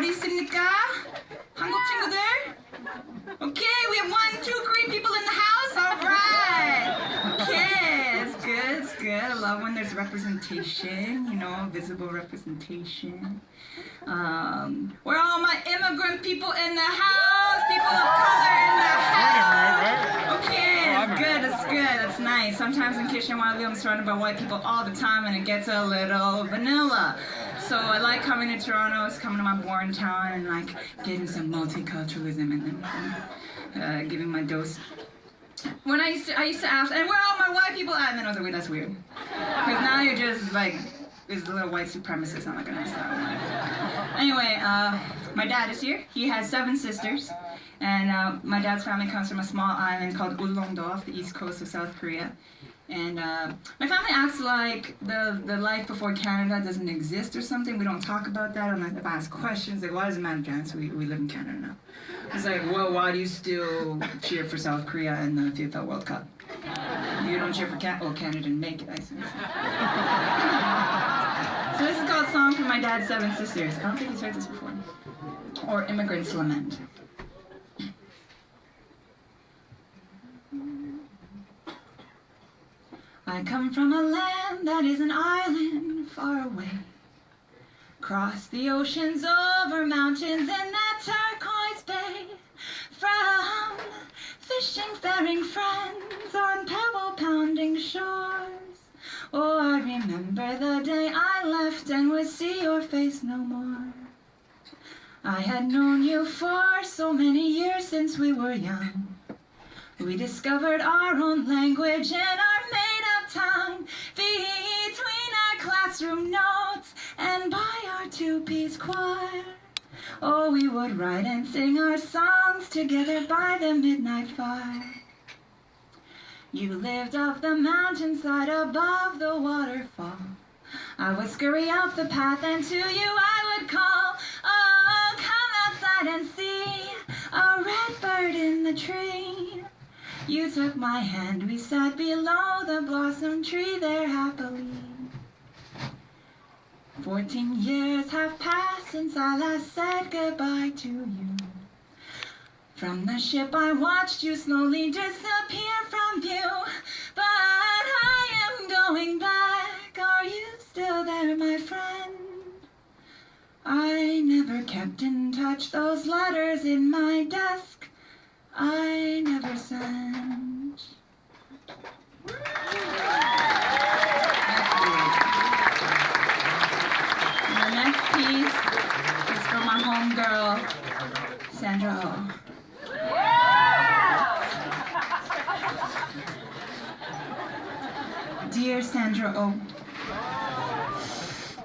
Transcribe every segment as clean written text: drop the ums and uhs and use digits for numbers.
어디 있습니까? 한국 친구들? Okay, we have 1, 2 Korean people in the house. All right. Okay, it's good. It's good. I love when there's representation. You know, visible representation. Where are all my immigrant people in the house? People of color in the house. Okay, it's good. It's good. It's nice. Sometimes in Kitchener-Waterloo, I'm surrounded by white people all the time, and it gets a little vanilla. So I like coming to Toronto, it's coming to my born town, and like getting some multiculturalism in them, giving my dose. When I used to ask, and where are all my white people at? And then I was like, wait, that's weird. Because now you're just like, this little white supremacist, I'm not gonna stop. Anyway, my dad is here. He has 7 sisters. And my dad's family comes from a small island called Ulleungdo off the east coast of South Korea. And my family acts like the life before Canada doesn't exist or something. We don't talk about that. I'm like, if I ask questions, like, why does it matter, Janice? We live in Canada now. It's like, well, why do you still cheer for South Korea in the FIFA World Cup? You don't cheer for Canada? Oh, Canada didn't make it, I see. So this is called Song for My Dad's 7 Sisters. I don't think he's heard this before. Or Immigrant's Lament. I come from a land that is an island far away. Cross the oceans, over mountains in that turquoise bay. From fishing, faring friends on pebble-pounding shores. Oh, I remember the day I left and would see your face no more. I had known you for so many years since we were young. We discovered our own language and our made-up tongue between our classroom notes and by our 2-piece choir. Oh, we would write and sing our songs together by the midnight fire. You lived off the mountainside above the waterfall. I would scurry up the path and to you I would call. Oh, come outside and see a red bird in the tree. You took my hand, we sat below the blossom tree there happily. 14 years have passed since I last said goodbye to you. From the ship I watched you slowly disappear from view. But I am going back, are you still there, my friend? I never kept in touch, those letters in my desk I never sent. And the next piece is from my homegirl, Sandra O. Dear Sandra O,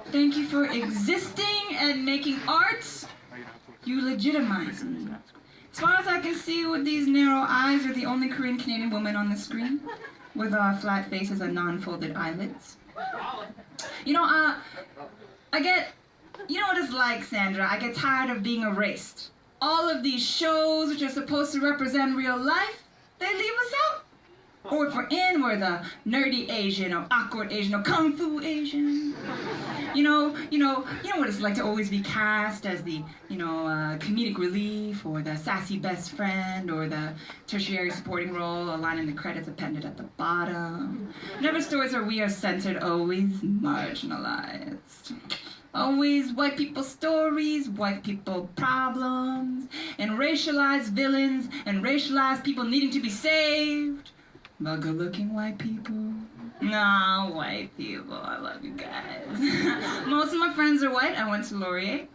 thank you for existing and making art. You legitimize me. As far as I can see with these narrow eyes, you're the only Korean Canadian woman on the screen with flat faces and non-folded eyelids. You know, you know what it's like, Sandra. I get tired of being erased. All of these shows which are supposed to represent real life, they leave us out. Or if we're in, we're the nerdy Asian or awkward Asian or kung fu Asian. You know what it's like to always be cast as the, comedic relief or the sassy best friend or the tertiary supporting role, a line in the credits appended at the bottom. Never stories where we are centered, always marginalized. Always white people stories, white people problems, and racialized villains, and racialized people needing to be saved. But good-looking white people? No, white people, I love you guys. Most of my friends are white. I went to Laurier.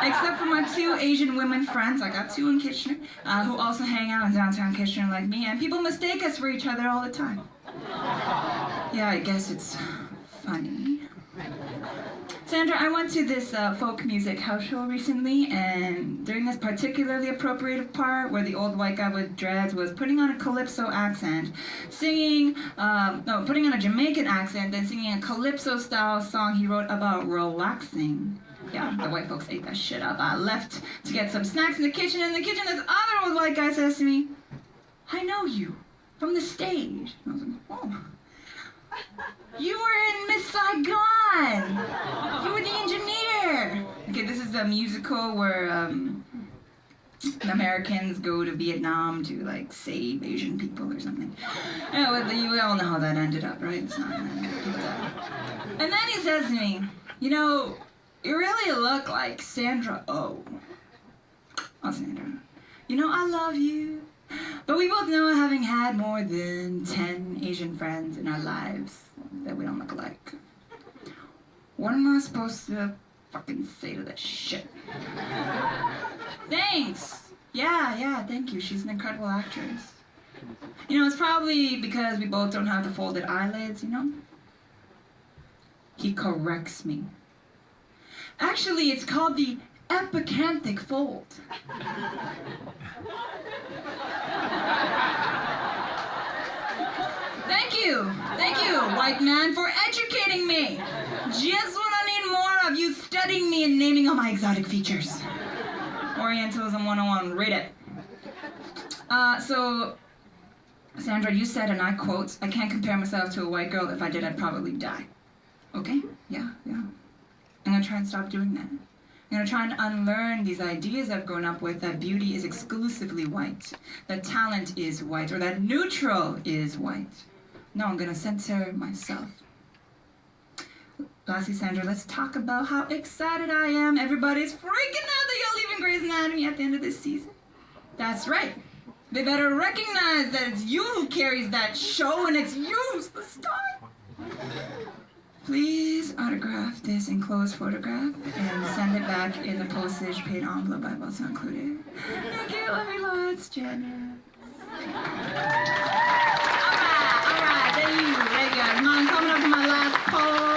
Except for my 2 Asian women friends, I got 2 in Kitchener, who also hang out in downtown Kitchener like me, and people mistake us for each other all the time. Yeah, I guess it's funny. Sandra, I went to this folk music house show recently, and during this particularly appropriate part where the old white guy with dreads was putting on a calypso accent, putting on a Jamaican accent, then singing a calypso-style song he wrote about relaxing. Yeah, the white folks ate that shit up. I left to get some snacks in the kitchen, and in the kitchen this other old white guy says to me, I know you from the stage. And I was like, oh. You were in Miss Saigon. You were the engineer. musical where the Americans go to Vietnam to like save Asian people or something. Yeah, well, we all know how that ended up, right? It's not. And then he says to me, you know, you really look like Sandra Oh. Oh, Sandra. You know, I love you. But we both know, having had more than 10 Asian friends in our lives, that we don't look alike. What am I supposed to fucking say to that shit? Thanks. Yeah, thank you. She's an incredible actress. You know, it's probably because we both don't have the folded eyelids, you know? He corrects me. Actually, it's called the epicanthic fold. Thank you, white man, for educating me. Just what I need more of, you studying me and naming all my exotic features. Orientalism 101, read it. So, Sandra, you said, and I quote, I can't compare myself to a white girl. If I did, I'd probably die. Okay, yeah. I'm gonna try and stop doing that. I'm gonna try and unlearn these ideas I've grown up with, that beauty is exclusively white, that talent is white, or that neutral is white. No, I'm gonna censor myself. Lastly, Sandra, let's talk about how excited I am. Everybody's freaking out that you're leaving Grey's Anatomy at the end of this season. That's right. They better recognize that it's you who carries that show, and it's you's the star. Please autograph this enclosed photograph and send it back in the postage paid envelope I've also included. Thank you, love you lots, Janice. Alright, there you go. I'm coming up to my last poll.